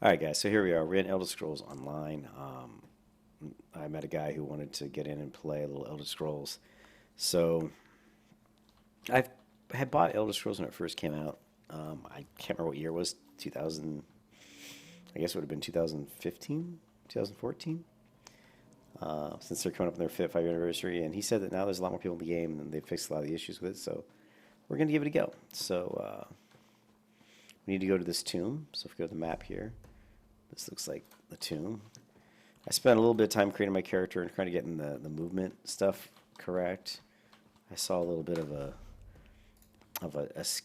All right, guys. So here we are. We're in Elder Scrolls Online. I met a guy who wanted to get in and play a little Elder Scrolls. So I had bought Elder Scrolls when it first came out. I can't remember what year it was. 2000. I guess it would have been 2015, 2014. Since they're coming up on their fifth 5-year anniversary, and he said that now there's a lot more people in the game and they've fixed a lot of the issues with it. So we're gonna give it a go. So we need to go to this tomb. So if we go to the map here, this looks like the tomb. I spent a little bit of time creating my character and trying to get the movement stuff correct. I saw a little bit of a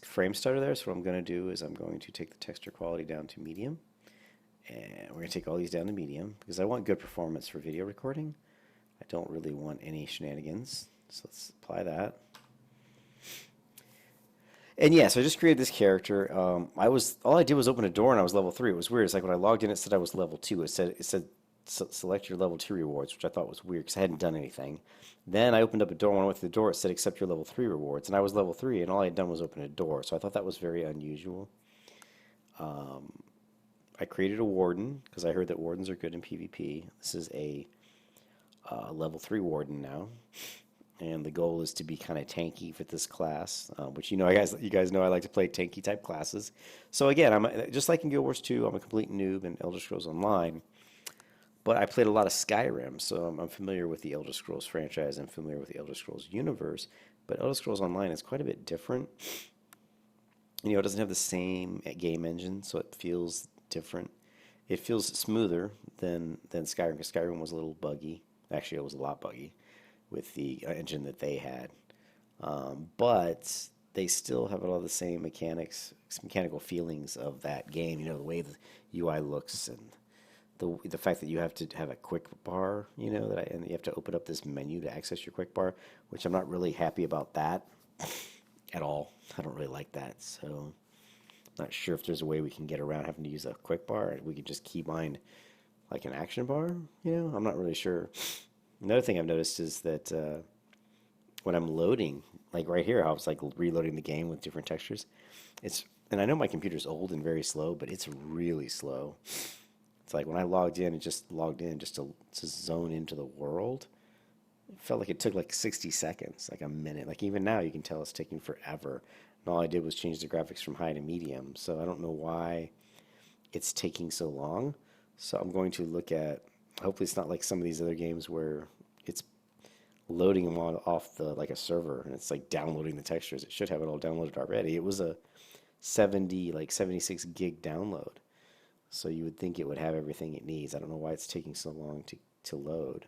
frame stutter there, so what I'm going to do is I'm going to take the texture quality down to medium, and we're going to take all these down to medium because I want good performance for video recording. I don't really want any shenanigans, so let's apply that. And yeah, so I just created this character. All I did was open a door and I was level 3. It was weird. It's like when I logged in, it said I was level 2. It said select your level 2 rewards, which I thought was weird because I hadn't done anything. Then I opened up a door. When I went through the door, it said accept your level 3 rewards, and I was level 3, and all I had done was open a door. So I thought that was very unusual. I created a warden because I heard that wardens are good in PvP. This is a level 3 warden now. And the goal is to be kind of tanky with this class, which you guys know I like to play tanky type classes. So again, just like in Guild Wars 2, I'm a complete noob in Elder Scrolls Online, but I played a lot of Skyrim, so I'm familiar with the Elder Scrolls franchise. I'm familiar with the Elder Scrolls universe, but Elder Scrolls Online is quite a bit different. It doesn't have the same game engine, so it feels different. It feels smoother than Skyrim, because Skyrim was a little buggy. Actually, it was a lot buggy with the engine that they had. But they still have all the same mechanical feelings of that game. The way the UI looks and the fact that you have to have a quick bar, and you have to open up this menu to access your quick bar, which I'm not really happy about that at all. I don't really like that. So I'm not sure if there's a way we can get around having to use a quick bar. We could just keybind like an action bar. I'm not really sure. Another thing I've noticed is that when I'm loading, like right here, I was like reloading the game with different textures. And I know my computer's old and very slow, but it's really slow. It's like when I logged in, it just logged in just to zone into the world. It felt like it took like 60 seconds, like a minute. Like even now, you can tell it's taking forever. And all I did was change the graphics from high to medium. So I don't know why it's taking so long. So I'm going to look at, hopefully it's not like some of these other games where it's loading them off like a server and it's like downloading the textures. It should have it all downloaded already. It was a 76 gig download. So you would think it would have everything it needs. I don't know why it's taking so long to load.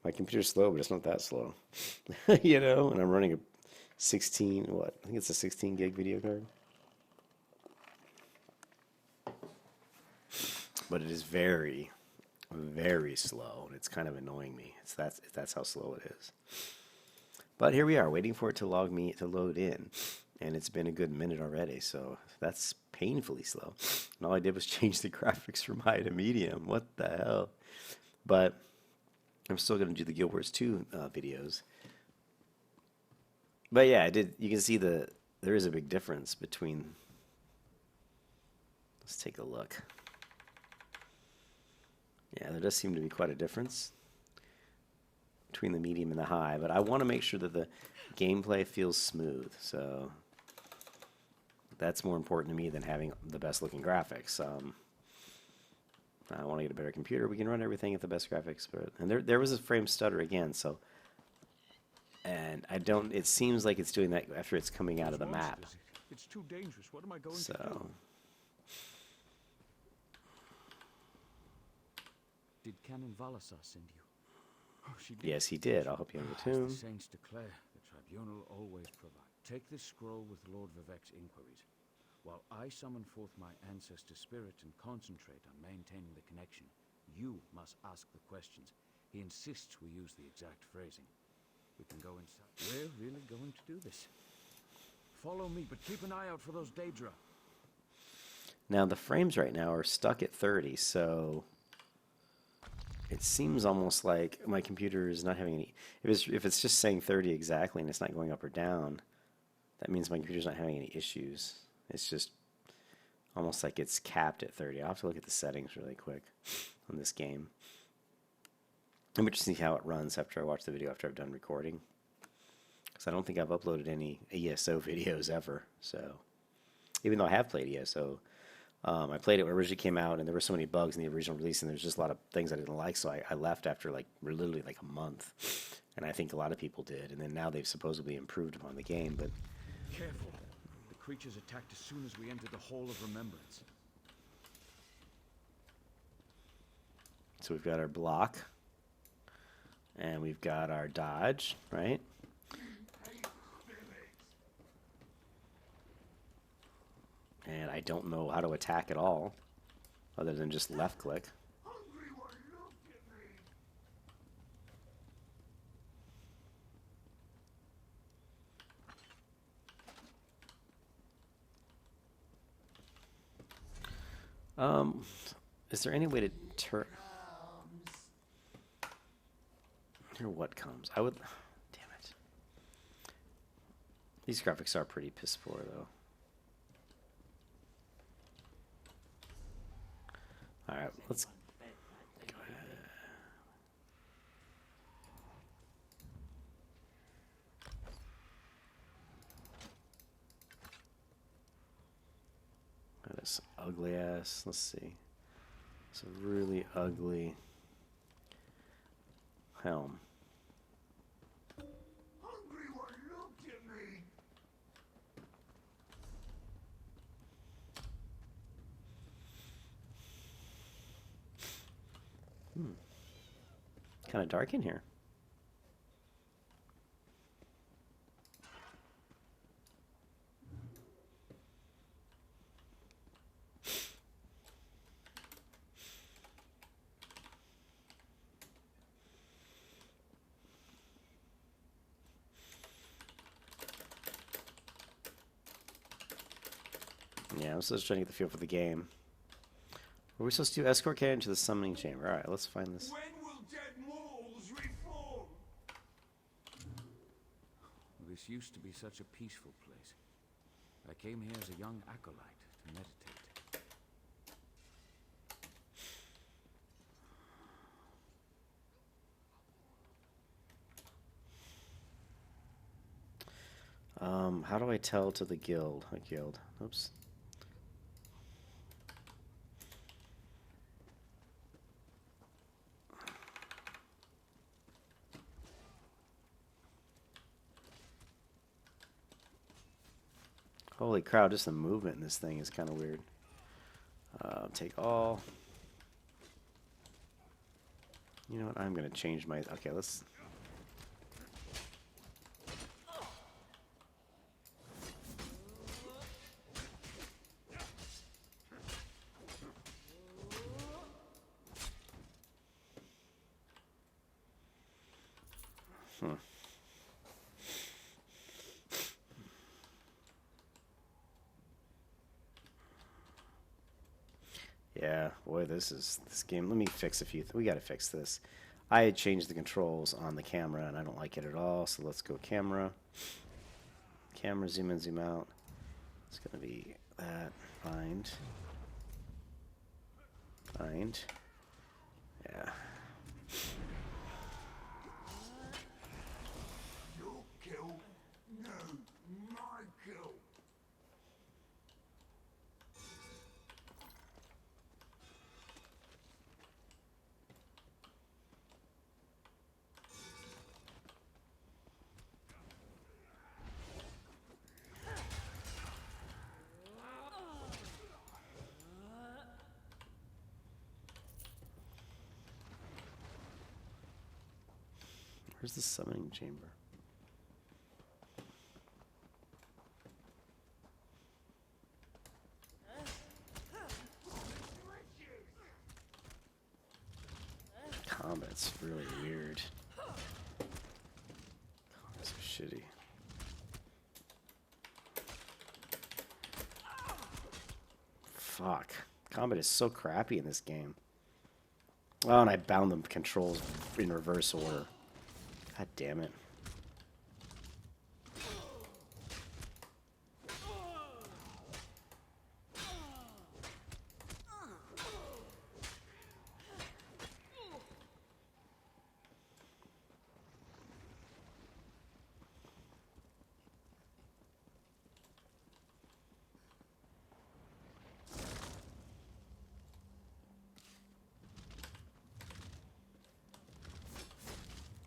My computer's slow, but it's not that slow. And I'm running a 16, I think it's a 16 gig video card. But it is very, very slow, and it's kind of annoying me. That's how slow it is. But here we are, waiting for it to load in, and it's been a good minute already, so that's painfully slow. And all I did was change the graphics from high to medium. What the hell? But I'm still going to do the Guild Wars 2 videos. But yeah, I did. You can see there is a big difference between. Let's take a look. Yeah, there does seem to be quite a difference between the medium and the high, but I want to make sure that the gameplay feels smooth, so that's more important to me than having the best looking graphics. I want to get a better computer. We can run everything at the best graphics, and there was a frame stutter again, and it seems like it's doing that after it's coming out of the map. It's too dangerous. What am I going to do? Did Canon Valasar send you? Oh, she did. Yes, he did. I'll help you on the As tomb. the saints declare, the tribunal always provide. Take this scroll with Lord Vivek's inquiries, while I summon forth my ancestor spirit and concentrate on maintaining the connection. You must ask the questions. He insists we use the exact phrasing. We can go inside. We're really going to do this. Follow me, but keep an eye out for those Daedra. Now the frames right now are stuck at 30, so it seems almost like my computer is not having any. If it's just saying 30 exactly and it's not going up or down, that means my computer's not having any issues. It's just Almost like it's capped at 30. I'll have to look at the settings really quick on this game. I'm interested to see how it runs after I watch the video after I've done recording. Because I don't think I've uploaded any ESO videos ever. So, even though I have played ESO, I played it when it originally came out, and there were so many bugs in the original release, and there's just a lot of things I didn't like, so I left after like literally like a month. And I think a lot of people did, and then now they've supposedly improved upon the game, but... Careful. The creatures attacked as soon as we entered the Hall of Remembrance. So we've got our block, and we've got our dodge, right? And I don't know how to attack at all, other than just left click. Is there any way to turn... Or what comes? I would... Damn it. These graphics are pretty piss poor, though. Alright, let's go ahead. That is ugly ass. Let's see. It's a really ugly helm. Hungry one looked at me. Kind of dark in here. Yeah, I'm still just trying to get the feel for the game. Are we supposed to do escort Karen to the summoning chamber? Alright, let's find this. When will dead mortals reform? This used to be such a peaceful place. I came here as a young acolyte to meditate. How do I tell to the guild? A guild. Oops. Holy crap, just the movement in this thing is kind of weird. Take all. You know what? I'm going to change my... Okay, let's... Yeah, boy, this game. Let me fix a few. We got to fix this. I had changed the controls on the camera, and I don't like it at all. So let's go camera. Camera, zoom in, zoom out. It's gonna be that. Find. Find. Yeah. Your kill? No, my kill. Where's the summoning chamber? Combat's really weird. Combat's so shitty. Fuck. Combat is so crappy in this game. Oh, and I bound the controls in reverse order. God damn it.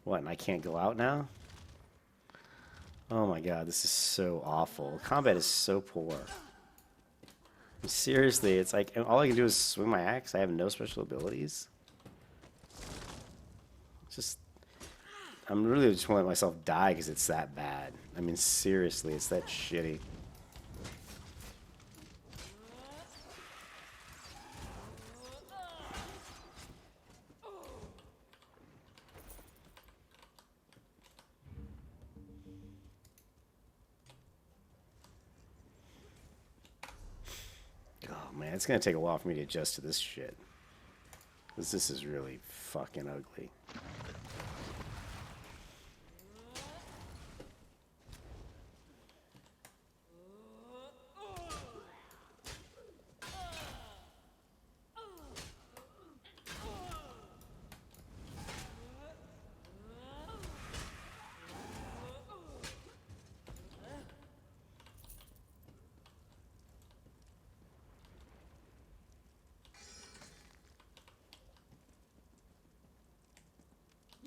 What, and I can't go out now? Oh my god, this is so awful. Combat is so poor. Seriously, it's like all I can do is swing my axe. I have no special abilities. Just, I'm really just want to let myself die because it's that bad. I mean, seriously, it's that shitty. Oh man, it's gonna take a while for me to adjust to this shit. Because this is really fucking ugly.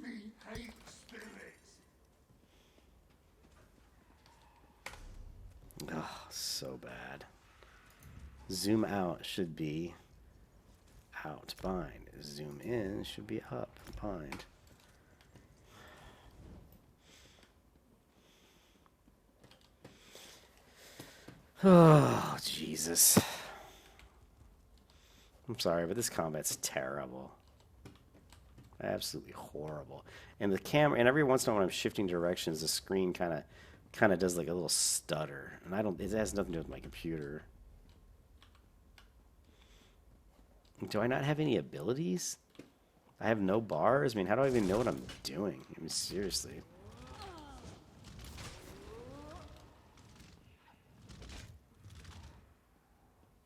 Me hate spirits. Oh, so bad. Zoom out should be out, bind. Zoom in should be up, bind. Oh, Jesus. I'm sorry, but this combat's terrible. Absolutely horrible. And the camera, and every once in a while when I'm shifting directions, the screen kind of does like a little stutter. And it has nothing to do with my computer. Do I not have any abilities? I have no bars? I mean, how do I even know what I'm doing? I mean, seriously.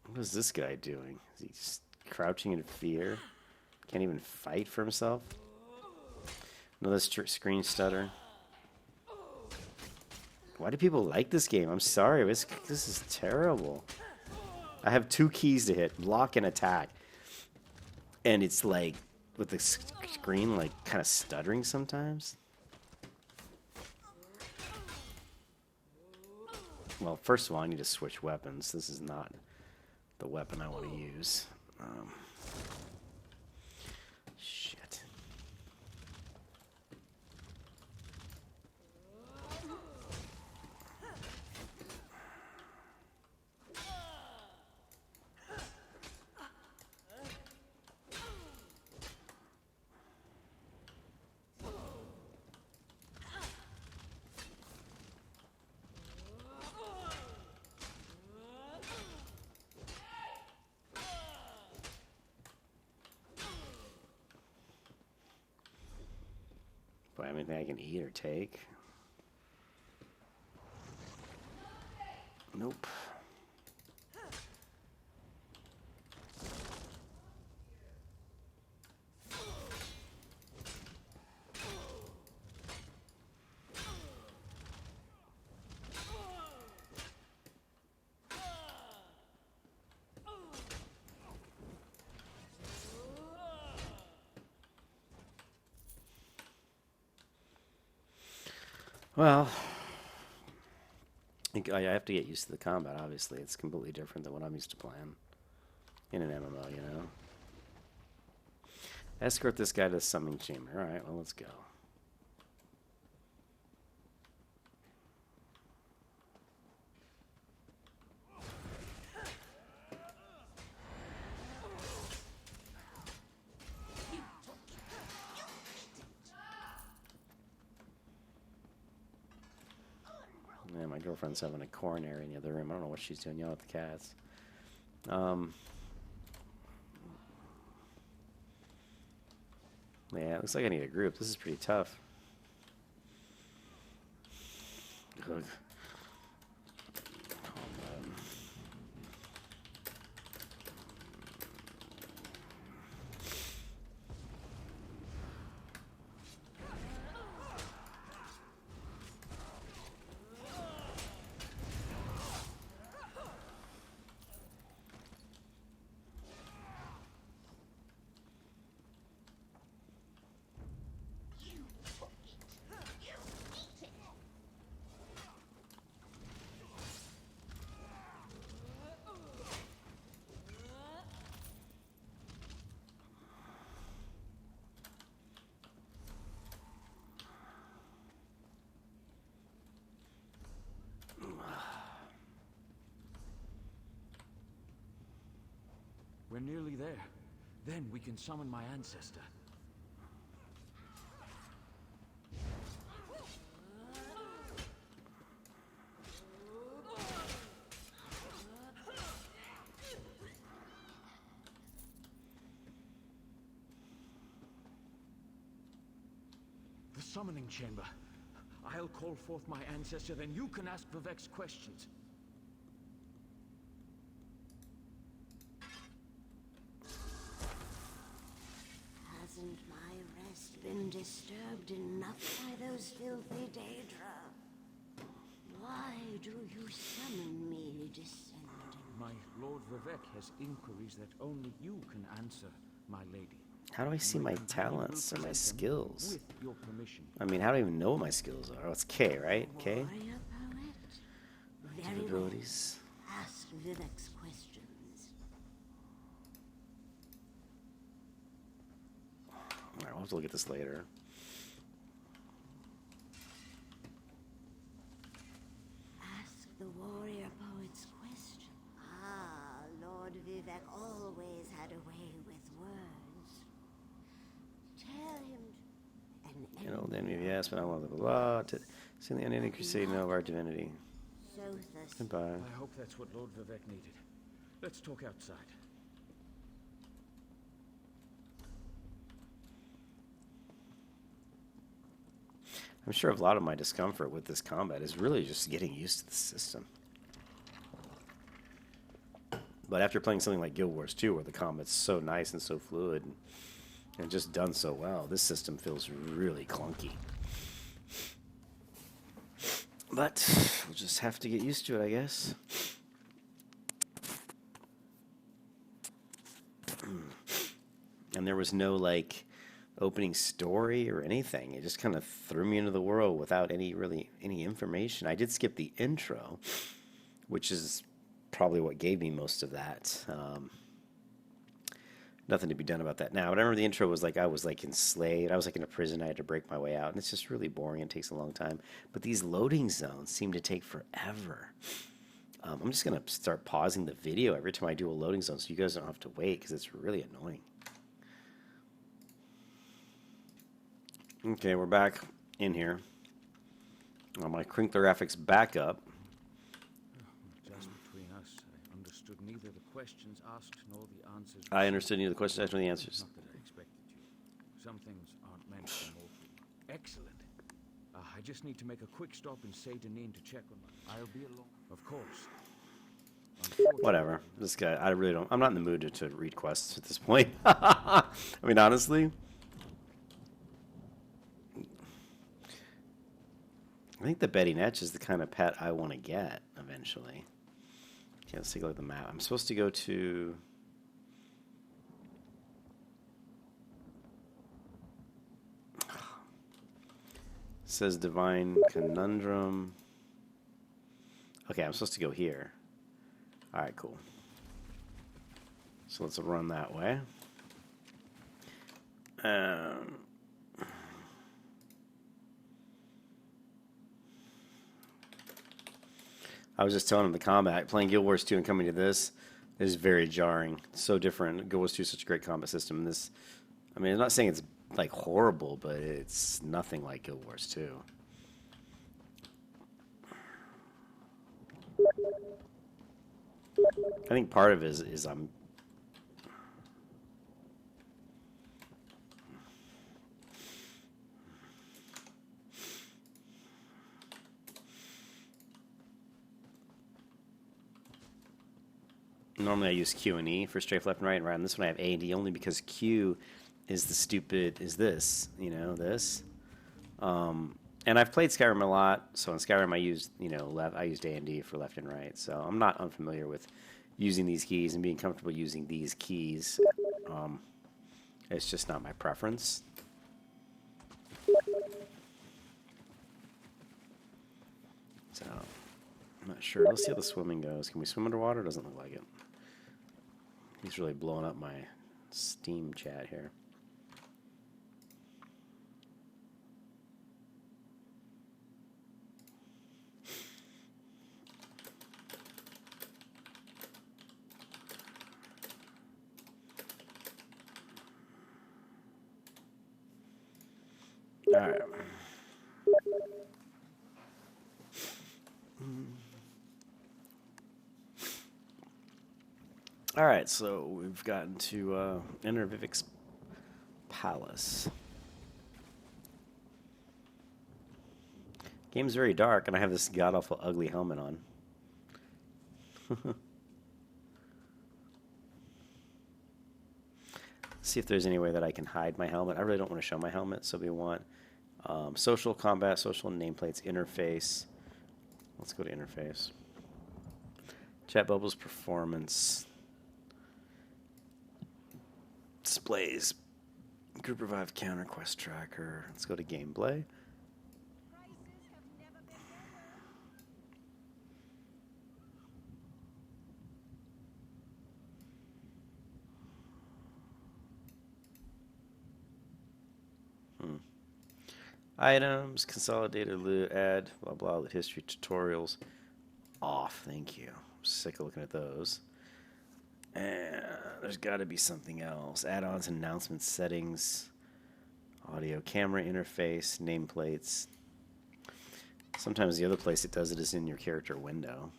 What is this guy doing? Is he just crouching in fear? Can't even fight for himself? Another screen stutter. Why do people like this game? I'm sorry, this is terrible. I have 2 keys to hit, lock and attack. And it's like, with the screen like kind of stuttering sometimes. Well, first of all, I need to switch weapons. This is not the weapon I want to use. Shit. Do I have anything I can eat or take? Nope. Well, I have to get used to the combat, obviously. It's completely different than what I'm used to playing in an MMO, you know? Escort this guy to the summoning chamber. Alright, well, let's go. Yeah, my girlfriend's having a coronary in the other room. I don't know what she's doing yelling at the cats. Yeah, it looks like I need a group. This is pretty tough. Ugh. We're nearly there. Then we can summon my ancestor. The summoning chamber. I'll call forth my ancestor, then you can ask Vivek's questions. Hasn't my rest been disturbed enough by those filthy Daedra? Why do you summon me, descendant? My Lord Vivek has inquiries that only you can answer, my lady. How do I see my talents or my skills? With your permission. I mean, how do I even know what my skills are? Oh, it's K, right? K? Warrior poet? Very well. Capabilities. Ask Vivek's questions. Alright, we'll have to look at this later. Ask the warrior poet's question. Ah, Lord Vivek always had a way with words. Tell him. You know, then maybe yes, but I want to blah blah. See the unending crusade of our divinity. So thirsty. Goodbye. I hope that's what Lord Vivek needed. Let's talk outside. I'm sure a lot of my discomfort with this combat is really just getting used to the system. But after playing something like Guild Wars 2, where the combat's so nice and so fluid and just done so well, this system feels really clunky. But we'll just have to get used to it, I guess. And there was no, like, opening story or anything. It just kind of threw me into the world without any information. I did skip the intro, which is probably what gave me most of that. Nothing to be done about that now. But I remember the intro was like I was like enslaved. I was like in a prison. I had to break my way out, and it's just really boring. It takes a long time. But these loading zones seem to take forever. I'm just gonna start pausing the video every time I do a loading zone, so you guys don't have to wait because it's really annoying. Okay, we're back in here. My crinkler graphics back up. Just between us, I understood neither the questions asked nor the answers. I understood neither the questions asked nor the answers. Not that I expected you. Some things aren't meant for mortal. Excellent. I just need to make a quick stop in Saint Denis to check on my... I'll be alone. Of course. Whatever. This guy, I really don't... I'm not in the mood to read quests at this point. I mean, honestly... I think the Betty Netch is the kind of pet I want to get eventually. Okay, let's take a look at the map. I'm supposed to go to... It says Divine Conundrum. Okay, I'm supposed to go here. Alright, cool. So let's run that way. I was just telling him the combat, playing Guild Wars 2 and coming to this is very jarring. It's so different. Guild Wars 2 is such a great combat system. And this, I mean, I'm not saying it's like horrible, but it's nothing like Guild Wars 2. I think part of it is I'm... Normally I use Q and E for strafe left and right, and right on this one I have A and D only because Q is the stupid, is this, you know, this. And I've played Skyrim a lot, so in Skyrim I used, you know, I used A and D for left and right, so I'm not unfamiliar with using these keys and being comfortable using these keys. It's just not my preference. So, I'm not sure. Let's see how the swimming goes. Can we swim underwater? Doesn't look like it. He's really blowing up my Steam chat here. All right. All right, so we've gotten to enter Vivek's palace. Game's very dark, and I have this god-awful ugly helmet on. See if there's any way that I can hide my helmet. I really don't want to show my helmet, so we want social combat, social nameplates, interface. Let's go to interface. Chat bubbles, performance. Displays. Group revive counter, quest tracker. Let's go to gameplay. Items, consolidated loot, add, blah, blah, loot history, tutorials. Off, thank you. I'm sick of looking at those. And there's got to be something else. Add-ons, announcements, settings, audio, camera interface, nameplates. Sometimes the other place it does it is in your character window.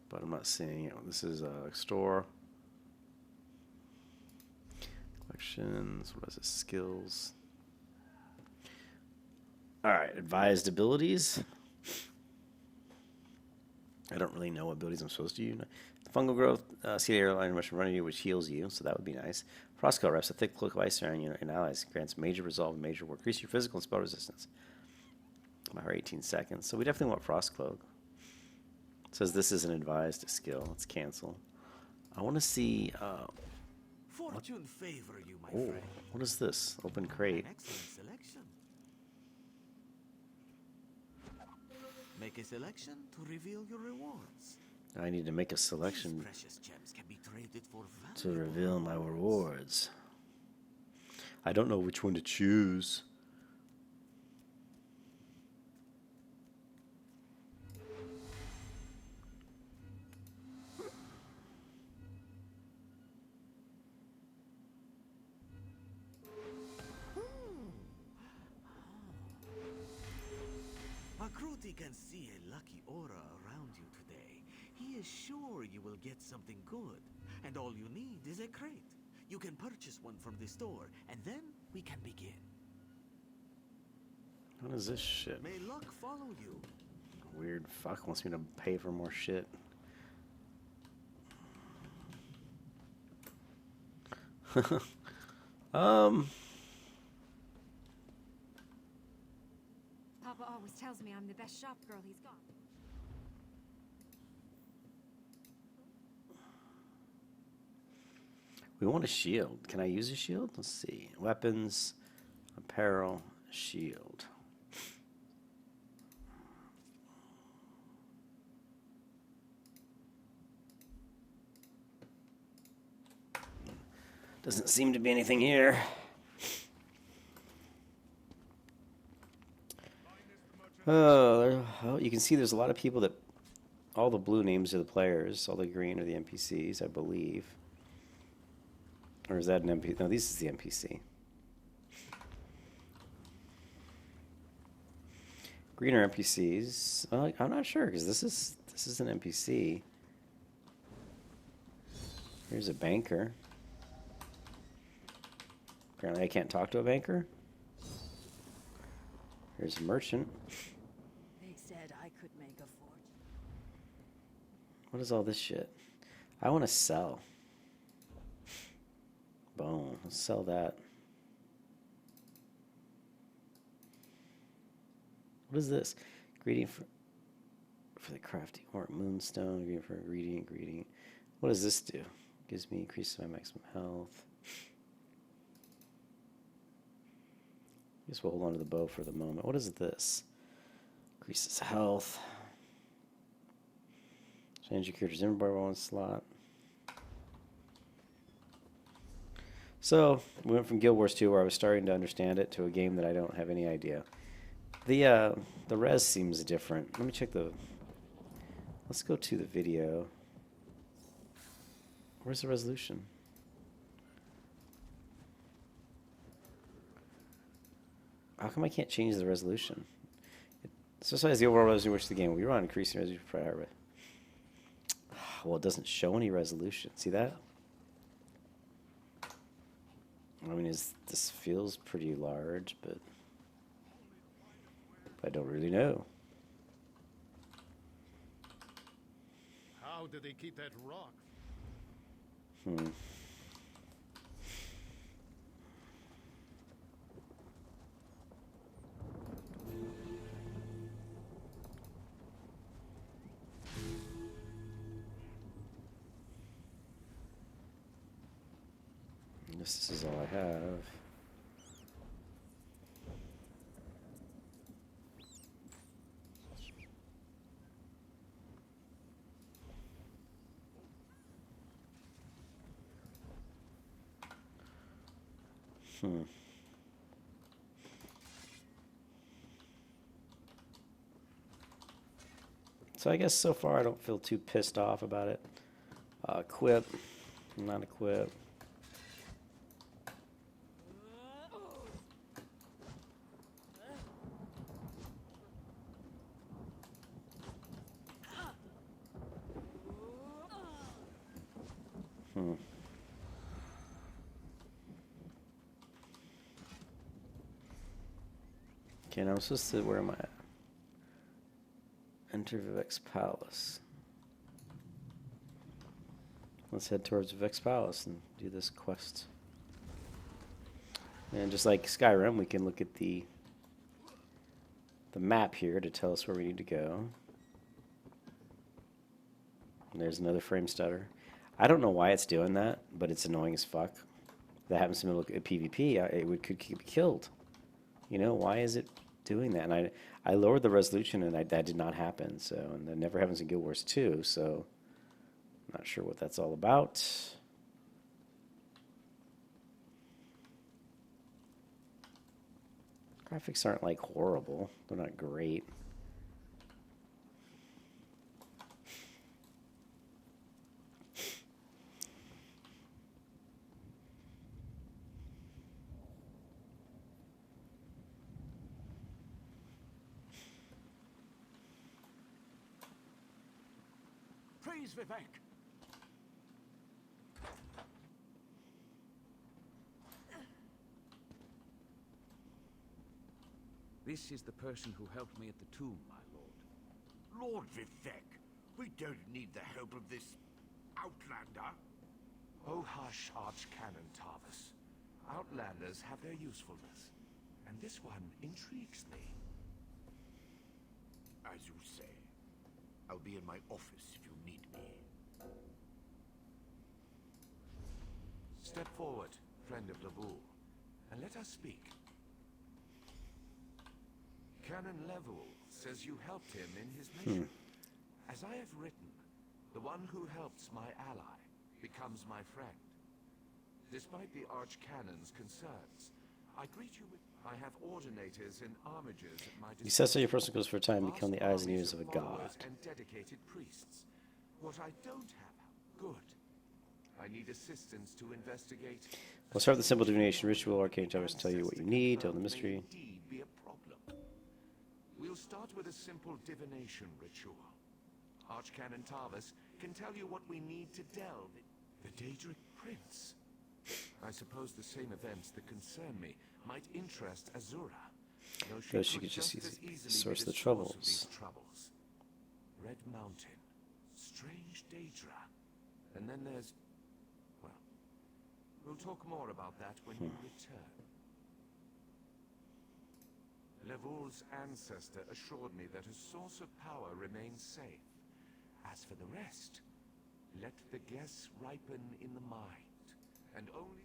But I'm not seeing it. This is a store. Collections, what is it? Skills. All right, advised abilities. I don't really know what abilities I'm supposed to use. Fungal growth, see the airline rush in front of you, which heals you, so that would be nice. Frostco reps, a thick cloak of ice around you and allies, grants major resolve and major work. Increase your physical and spell resistance by 18 seconds. So we definitely want Frost Cloak. It says this is an advised skill. Let's cancel. I want to see. Fortune favor you, my Oh, friend. what is this? Open crate. An excellent selection. Make a selection to reveal your rewards. I need to make a These selection precious gems can be traded for to valuable reveal my rewards. rewards. I don't know which one to choose. Makruti can see a lucky aura around you today. He is sure you will get something good. And all you need is a crate. You can purchase one from the store, and then we can begin. What is this shit? May luck follow you. Weird fuck wants me to pay for more shit. Papa always tells me I'm the best shop girl he's got. We want a shield. Can I use a shield? Let's see. Weapons, apparel, shield. Doesn't seem to be anything here. Oh, you can see there's a lot of people that... All the blue names are the players. All the green are the NPCs, I believe. Or is that an NPC? No, this is the NPC. Green are NPCs. I'm not sure, because this is an NPC. Here's a banker. Apparently I can't talk to a banker. Here's a merchant. They said I could make a fortune. What is all this shit? I want to sell. Boom. Let's sell that. What is this? Greeting for the crafting work. Moonstone. Greeting for greeting. What does this do? Gives me increases my maximum health. Guess we'll hold on to the bow for the moment. What is this? Increases health. Change your character's inventory by one slot. So, we went from Guild Wars 2, where I was starting to understand it, to a game that I don't have any idea. The res seems different. Let me check the... Let's go to the video. Where's the resolution? How come I can't change the resolution? It specifies the overall resolution of the game. We run increasing resolution for well, it doesn't show any resolution. See that? I mean, this feels pretty large, but I don't really know. How did they keep that rock? This is all I have. So I guess so far I don't feel too pissed off about it. Equip, not equip. Okay, now I'm supposed to, where am I at? Enter Vivek's Palace. Let's head towards Vivek's Palace and do this quest. And just like Skyrim, we can look at the map here to tell us where we need to go. And there's another frame stutter. I don't know why it's doing that, but it's annoying as fuck. If that happens to me look at PvP, it could be killed. You know, why is it doing that? And I lowered the resolution, and that did not happen. So, and that never happens in Guild Wars 2. So, I'm not sure what that's all about. Graphics aren't like horrible. They're not great. Praise Vivek! This is the person who helped me at the tomb, my lord. Lord Vivek, we don't need the help of this outlander. Oh hush, Archcanon Tarvis. Outlanders have their usefulness, and this one intrigues me. As you say, I'll be in my office if you need me. Step forward, friend of Laboul, and let us speak. Canon Level says you helped him in his mission. As I have written, the one who helps my ally becomes my friend. Despite the Archcanon's concerns, I greet you with... I have ordinators and armigers at my disposal. You says so your person goes for a time, become the eyes and ears of a god. And dedicated priests. What I don't have, good. I need assistance to investigate. We'll start with the simple divination ritual. Arcane towers tell you what you need, tell the mystery. Indeed be a problem. We'll start with a simple divination ritual. Archcanon Tarvis can tell you what we need to delve in. The Daedric Prince. I suppose the same events that concern me might interest Azura. Though she could just easily source the troubles. Red Mountain. Strange Daedra. And then there's... well, we'll talk more about that when you return. Levoul's ancestor assured me that a source of power remains safe. As for the rest, let the guess ripen in the mind, and only...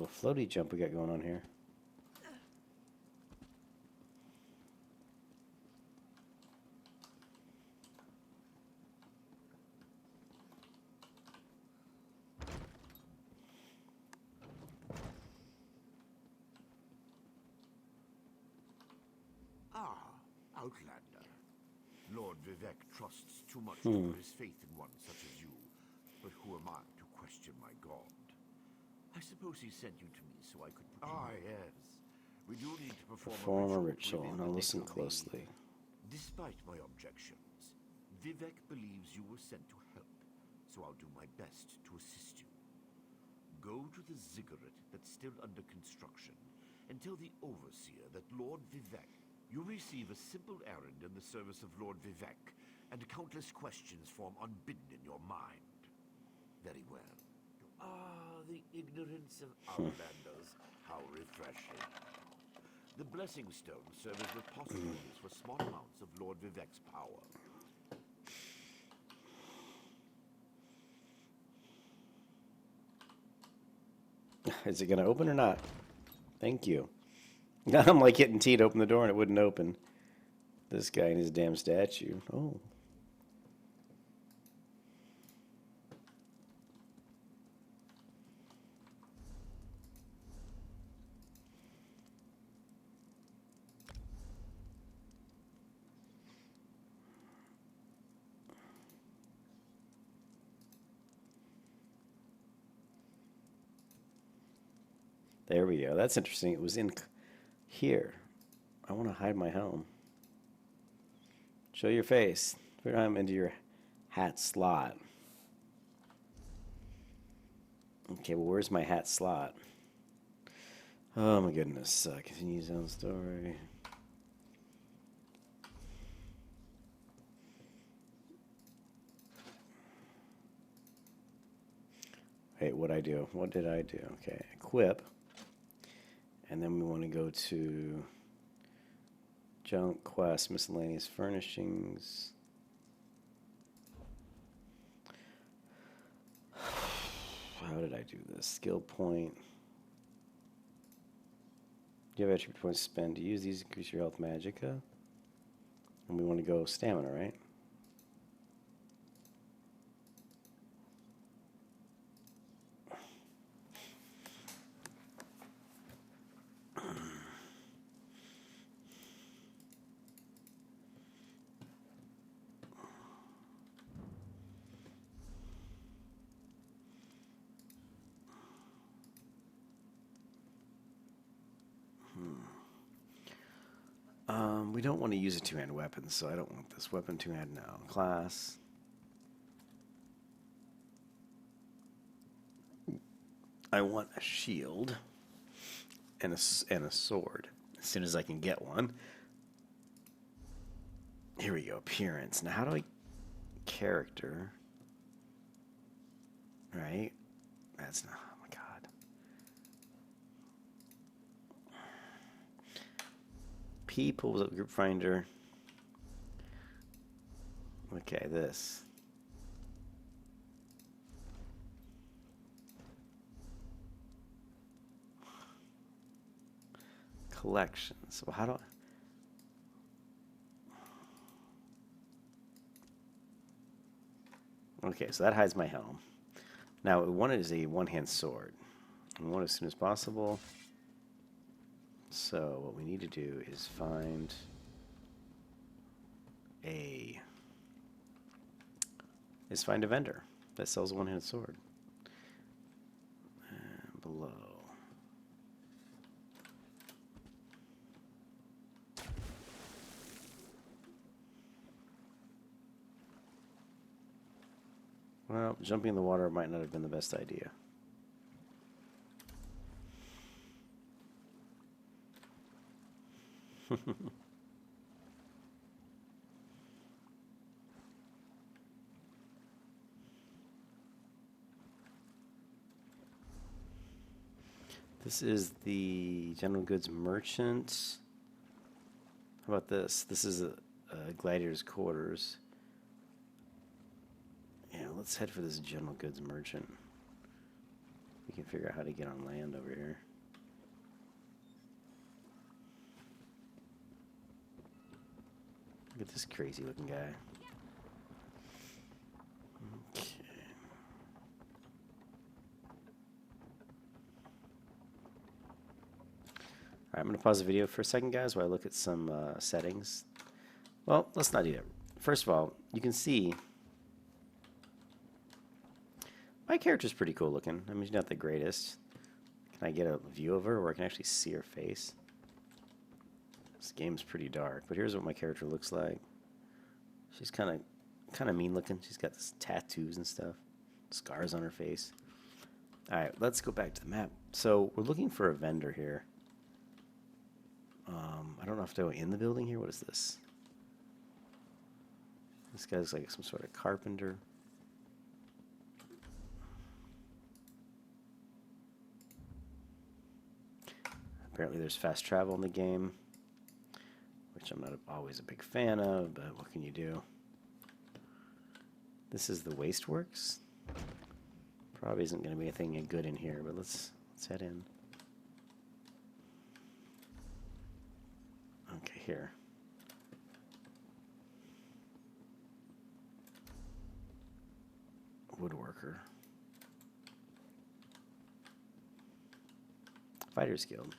floaty jump we got going on here. Outlander. Lord Vivek trusts too much to put his faith in one such as you. But who am I to question my god? I suppose he sent you to me so I could... Yes. We do need to Perform a ritual. within Now the listen Nick of closely. Despite my objections, Vivek believes you were sent to help, so I'll do my best to assist you. Go to the ziggurat that's still under construction and tell the overseer that Lord Vivek... You receive a simple errand in the service of Lord Vivek, and countless questions form unbidden in your mind. Very well. The ignorance of Outlanders. How refreshing. The Blessing Stones serve as repositories for small amounts of Lord Vivek's power. Is it going to open or not? Thank you. I'm like hitting T to open the door and it wouldn't open. This guy and his damn statue. Oh. There we go. That's interesting. It was in here. I want to hide my home. Show your face. Put your arm into your hat slot. Okay, well, where's my hat slot? Oh my goodness. Continues on the story. Wait, what'd I do? What did I do? Okay, equip. And then we want to go to junk, quest, miscellaneous furnishings. How did I do this? Skill point. Do you have attribute points to spend to use these? Increase your health magicka. And we want to go stamina, right? We don't want to use a two-hand weapon, so I don't want this weapon two-hand now. Class. I want a shield and a sword as soon as I can get one. Here we go. Appearance. Now, how do I... Character. Right? That's not... Oh, my God. P pulls up group finder. Okay, this. Collections. Well, how do I... Okay, so that hides my helm. Now, one is a one-hand sword. And one as soon as possible. So, what we need to do is find a vendor that sells a one-handed sword. And below. Well, jumping in the water might not have been the best idea. This is the general goods merchant. How about this? This is a gladiator's quarters. Yeah, let's head for this general goods merchant. We can figure out how to get on land over here. Look at this crazy looking guy. Okay. Alright, I'm going to pause the video for a second, guys, while I look at some settings. Well, let's not do that. First of all, you can see my character's pretty cool looking. I mean, she's not the greatest. Can I get a view of her where I can actually see her face? This game's pretty dark, but here's what my character looks like. She's kind of mean looking. She's got this tattoos and stuff, scars on her face. All right, let's go back to the map. So we're looking for a vendor here. I don't know if to go in the building here. What is this? This guy's like some sort of carpenter. Apparently there's fast travel in the game, which I'm not always a big fan of, but what can you do? This is the Wasteworks. Probably isn't going to be anything good in here, but let's head in. Okay, here. Woodworker. Fighters Guild.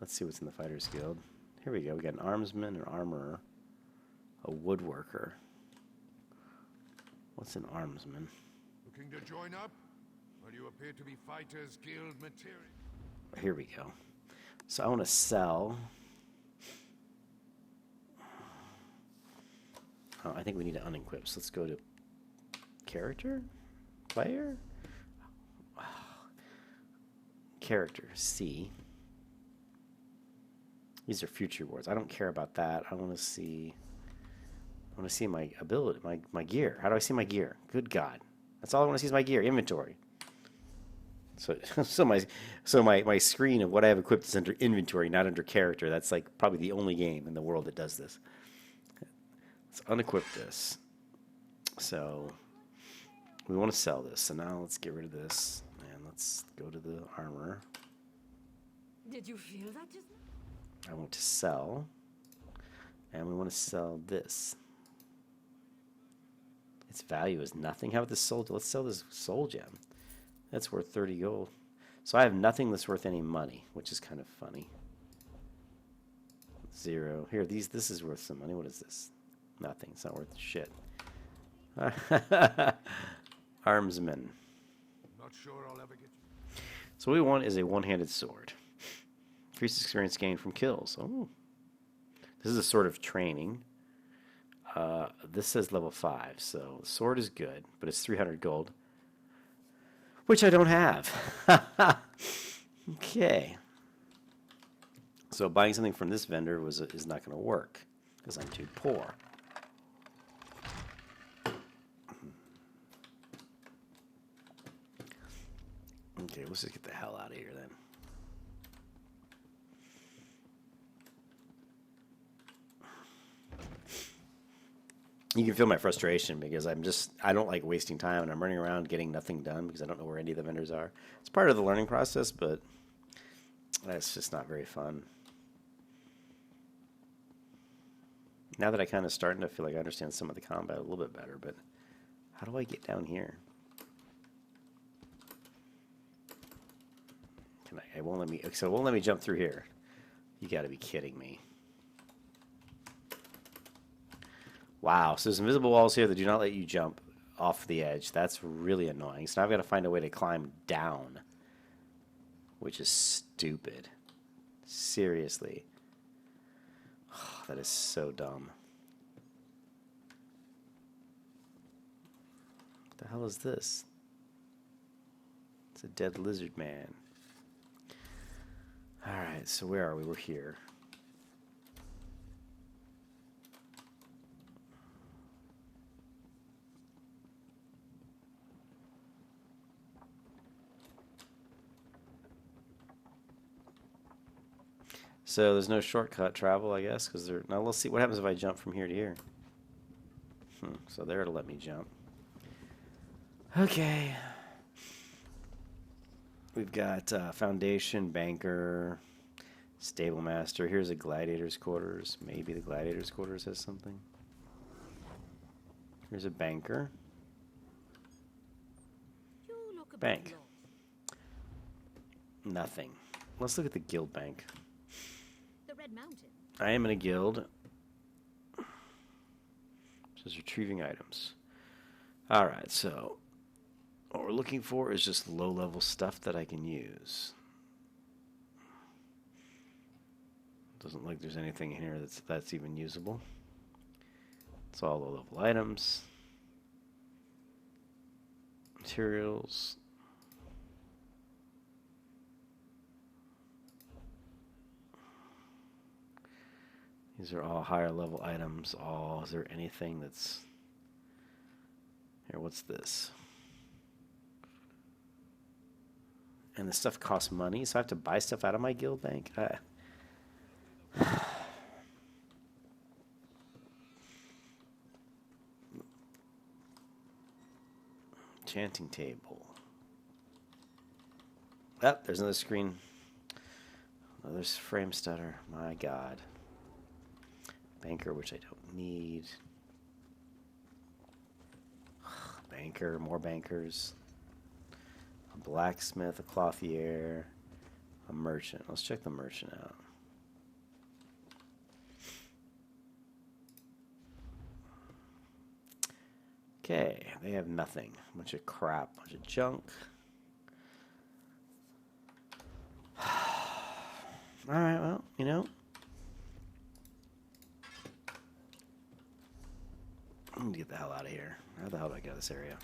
Let's see what's in the Fighters Guild. Here we go. We got an armsman, an armorer, a woodworker. What's an armsman? Looking to join up? Well, you appear to be Fighters Guild material. Here we go. So I want to sell. Oh, I think we need to unequip. So let's go to character, player, character, C. These are future rewards. I don't care about that. I want to see my ability, my gear. How do I see my gear? Good God. That's all I want to see is my gear. Inventory. So my screen of what I have equipped is under inventory, not under character. That's like probably the only game in the world that does this. Let's unequip this. So we want to sell this. So now let's get rid of this and let's go to the armor. Did you feel that just now? I want to sell, and we want to sell this. Its value is nothing. How about this soul? Let's sell this soul gem. That's worth 30 gold. So I have nothing that's worth any money, which is kind of funny. 0. Here, this is worth some money. What is this? Nothing. It's not worth shit. Armsman. Not sure I'll ever get you. So what we want is a one-handed sword. Increased experience gained from kills. Oh. This is a sort of training. This says level 5, so the sword is good, but it's 300 gold, which I don't have. Okay. So buying something from this vendor is not going to work because I'm too poor. Okay, let's just get the hell out of here then. You can feel my frustration because I don't like wasting time and I'm running around getting nothing done because I don't know where any of the vendors are. It's part of the learning process, but that's just not very fun. Now that I kind of starting to feel like I understand some of the combat a little bit better, but how do I get down here? It won't let me, so it won't let me jump through here. You got to be kidding me. Wow, so there's invisible walls here that do not let you jump off the edge. That's really annoying. So now I've got to find a way to climb down, which is stupid. Seriously. Oh, that is so dumb. What the hell is this? It's a dead lizard man. Alright, so where are we? We're here. So there's no shortcut travel, I guess, because there. Now let's see what happens if I jump from here to here. So there it'll let me jump. Okay. We've got Foundation, Banker, Stable Master. Here's a Gladiator's Quarters. Maybe the Gladiator's Quarters has something. Here's a Banker. You look a bit Bank. lost. Nothing. Let's look at the guild bank. The Red Mountain. I am in a guild. Just retrieving items. Alright, so what we're looking for is just low-level stuff that I can use. Doesn't look like there's anything in here that's even usable. It's all low-level items. Materials. These are all higher level items. Is there anything that's... Here, what's this? And the stuff costs money, so I have to buy stuff out of my guild bank? Enchanting table. Oh, there's another screen. Another frame stutter. My God. Banker, which I don't need. Banker, more bankers. A blacksmith, a clothier, a merchant. Let's check the merchant out. Okay, they have nothing. Bunch of crap, bunch of junk. Alright, well, you know. I need to get the hell out of here. How the hell do I get out of this area?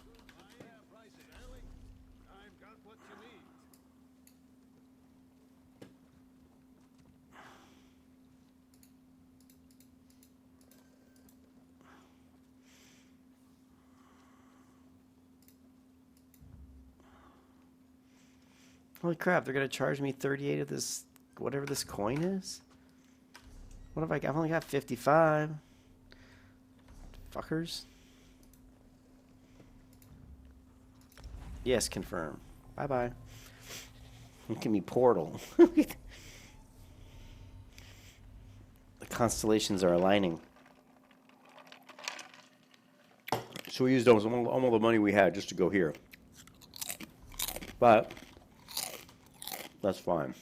Holy crap, they're going to charge me 38 of this, whatever this coin is? What have I got? I've only got 55. Fuckers. Yes, confirm. Bye-bye. Look at me, Portal. The constellations are aligning. So we used almost all the money we had just to go here. But that's fine.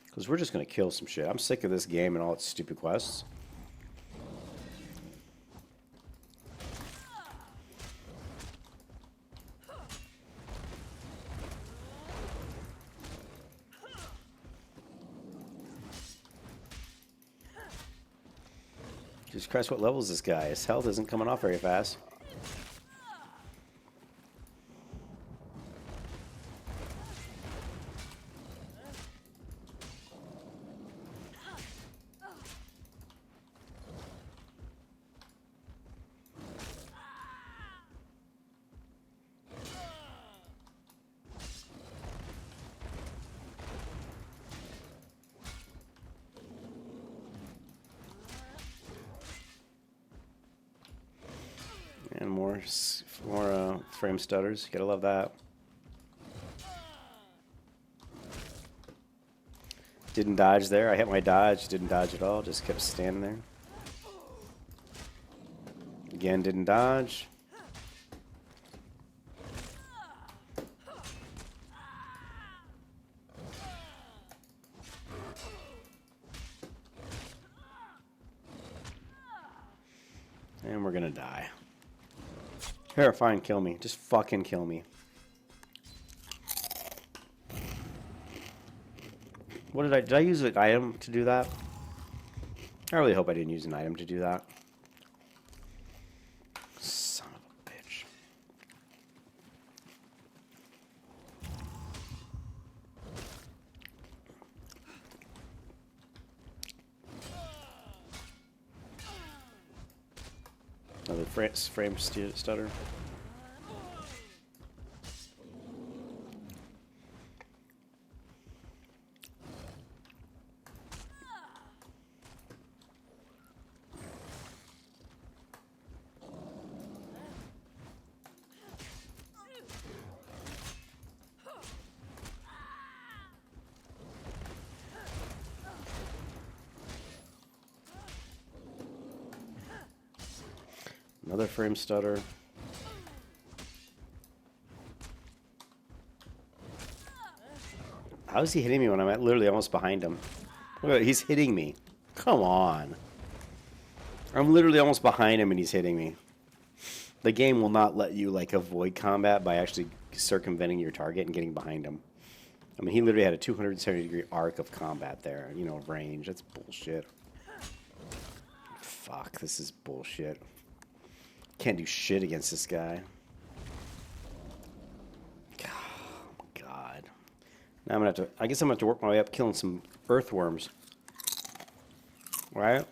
Because we're just going to kill some shit. I'm sick of this game and all its stupid quests. Jesus Christ, what level is this guy? His health isn't coming off very fast. And more frame stutters. Gotta love that. Didn't dodge there. I hit my dodge. Didn't dodge at all. Just kept standing there. Again, didn't dodge. And we're gonna die. Here, fine, kill me. Just fucking kill me. What did I use an item to do that? I really hope I didn't use an item to do that. Son of a bitch. Another frame stutter. Another frame stutter. How is he hitting me when I'm literally almost behind him? Look, he's hitting me. Come on. I'm literally almost behind him and he's hitting me. The game will not let you like avoid combat by actually circumventing your target and getting behind him. I mean, he literally had a 270-degree arc of combat there, you know, range. That's bullshit. Fuck, this is bullshit. Can't do shit against this guy. Oh my god. Now I'm gonna have to, I guess I'm gonna have to work my way up killing some earthworms. Right?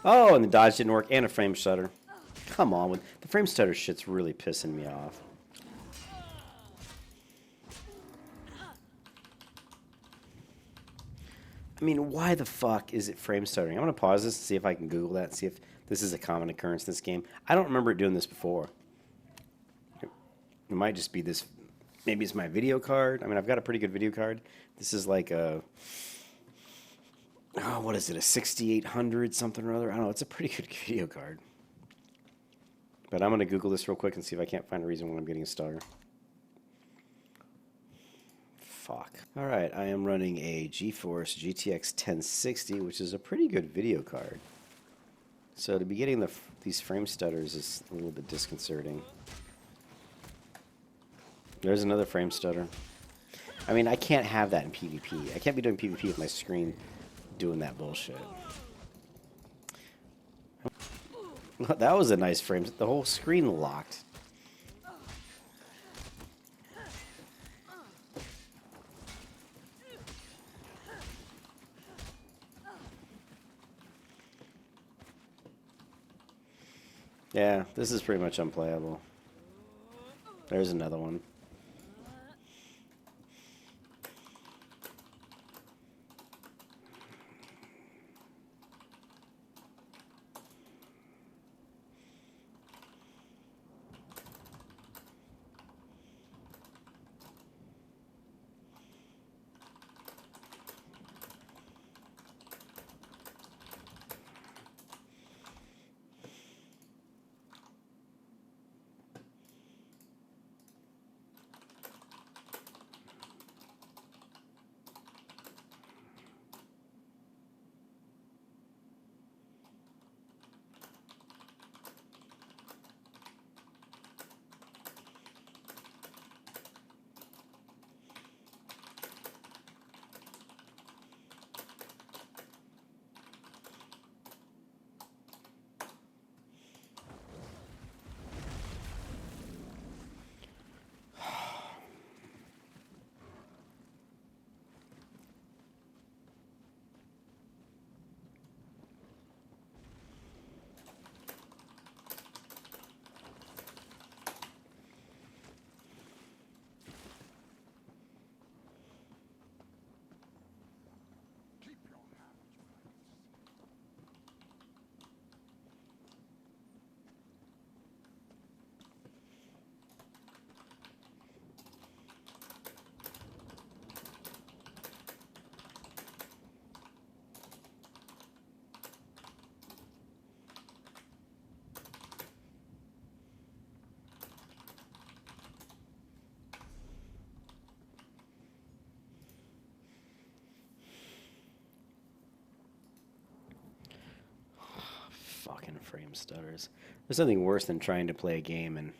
Oh, and the dodge didn't work, and a frame stutter. Come on, the frame stutter shit's really pissing me off. I mean, why the fuck is it frame stuttering? I'm going to pause this and see if I can Google that and see if this is a common occurrence in this game. I don't remember it doing this before. It might just be this. Maybe it's my video card. I mean, I've got a pretty good video card. This is like a... Oh, what is it? A 6800 something or other? I don't know. It's a pretty good video card. But I'm going to Google this real quick and see if I can't find a reason why I'm getting a stutter. Fuck. Alright, I am running a GeForce GTX 1060, which is a pretty good video card. So to be getting these frame stutters is a little bit disconcerting. There's another frame stutter. I mean, I can't have that in PvP. I can't be doing PvP with my screen doing that bullshit. That was a nice frame. The whole screen locked. Yeah, this is pretty much unplayable. There's another one. Fucking frame stutters. There's nothing worse than trying to play a game and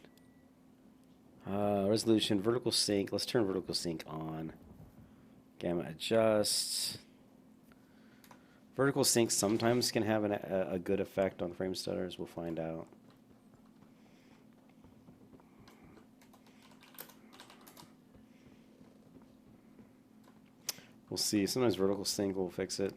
resolution, vertical sync. Let's turn vertical sync on. Gamma adjust. Vertical sync sometimes can have a good effect on frame stutters. We'll find out. We'll see. Sometimes vertical sync will fix it.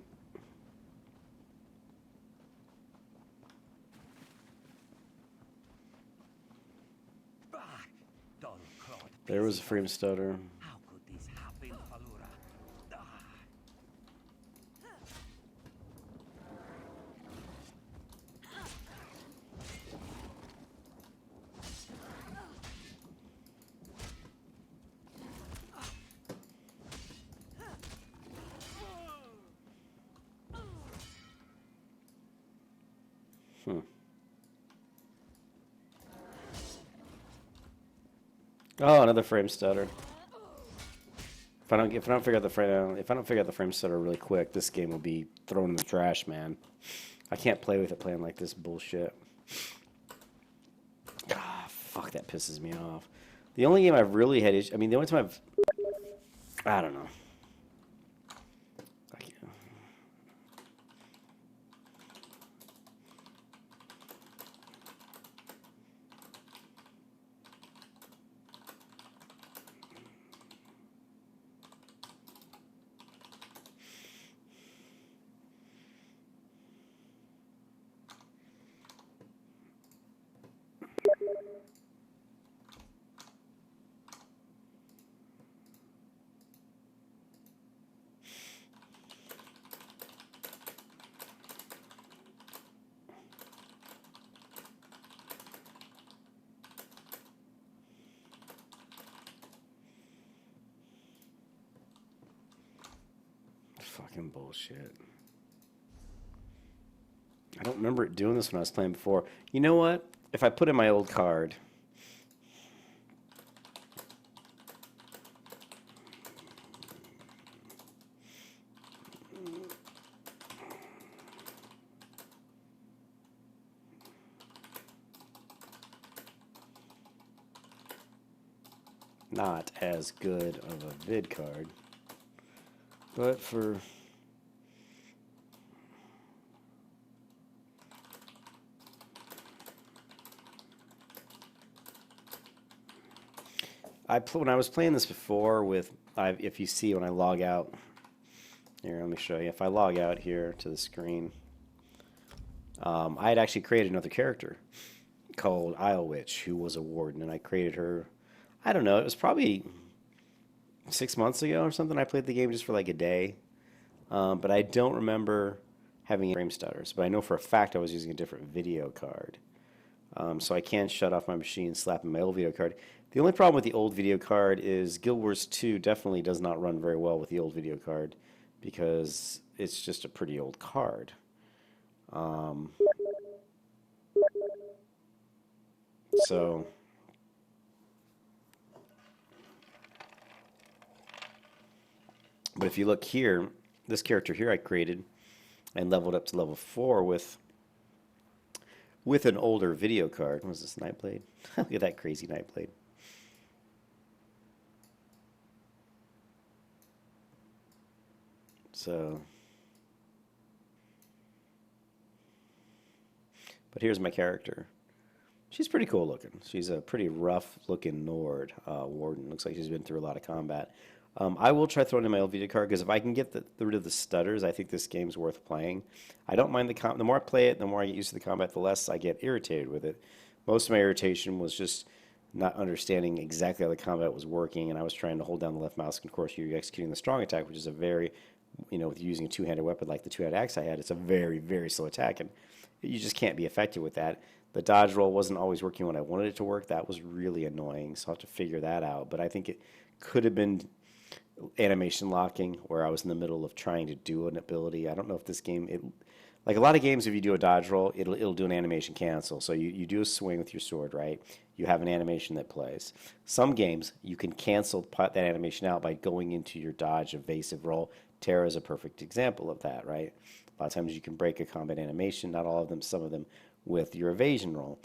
There was a frame stutter. How could this happen, Falura? Oh, another frame stutter. If I don't figure out the frame stutter really quick, this game will be thrown in the trash, man. I can't play with it playing like this bullshit. Ah, fuck, that pisses me off. The only game I've really had issues, I mean, the only time I don't know. I can't. Fucking bullshit. I don't remember it doing this when I was playing before. You know what? If I put in my old card... Not as good of a vid card. But for... when I was playing this before with... if you see when I log out... Here, let me show you. If I log out here to the screen... I had actually created another character called Isle Witch, who was a warden, and I created her... I don't know, it was probably 6 months ago or something. I played the game just for like a day. But I don't remember having frame stutters. But I know for a fact I was using a different video card. So I can shut off my machine, slap in my old video card. The only problem with the old video card is Guild Wars 2 definitely does not run very well with the old video card because it's just a pretty old card. So... But if you look here, this character here I created and leveled up to level 4 with an older video card. What was this, Nightblade? Look at that crazy Nightblade. So, but here's my character. She's pretty cool looking. She's a pretty rough looking Nord warden. Looks like she's been through a lot of combat. I will try throwing in my old video card because if I can get rid of the stutters, I think this game's worth playing. I don't mind the more I play it, the more I get used to the combat, the less I get irritated with it. Most of my irritation was just not understanding exactly how the combat was working, and I was trying to hold down the left mouse. And of course, you're executing the strong attack, which is a very, with using a two-handed weapon like the two-handed axe I had, it's a very, very slow attack, and you just can't be effective with that. The dodge roll wasn't always working when I wanted it to work. That was really annoying, so I'll have to figure that out. But I think it could have been animation locking where I was in the middle of trying to do an ability. I don't know if this game, like a lot of games, if you do a dodge roll, it'll do an animation cancel. So you do a swing with your sword, right? You have an animation that plays. Some games, you can cancel that animation out by going into your dodge evasive roll. Terra is a perfect example of that, right? A lot of times you can break a combat animation, not all of them, some of them, with your evasion roll.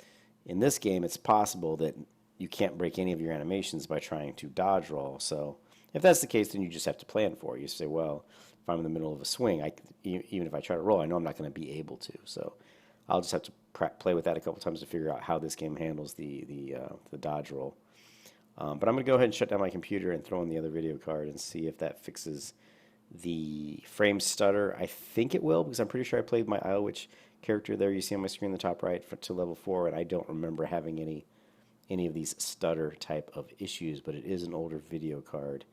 In this game, it's possible that you can't break any of your animations by trying to dodge roll. So if that's the case, then you just have to plan for it. You say, well, if I'm in the middle of a swing, even if I try to roll, I know I'm not going to be able to. So I'll just have to play with that a couple times to figure out how this game handles the dodge roll. But I'm going to go ahead and shut down my computer and throw in the other video card and see if that fixes the frame stutter. I think it will because I'm pretty sure I played my Isle Witch character there. You see on my screen in the top right to level 4, and I don't remember having any of these stutter type of issues, but it is an older video card.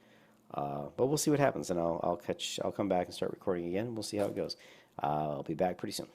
But we'll see what happens, and I'll come back and start recording again, and we'll see how it goes. I'll be back pretty soon.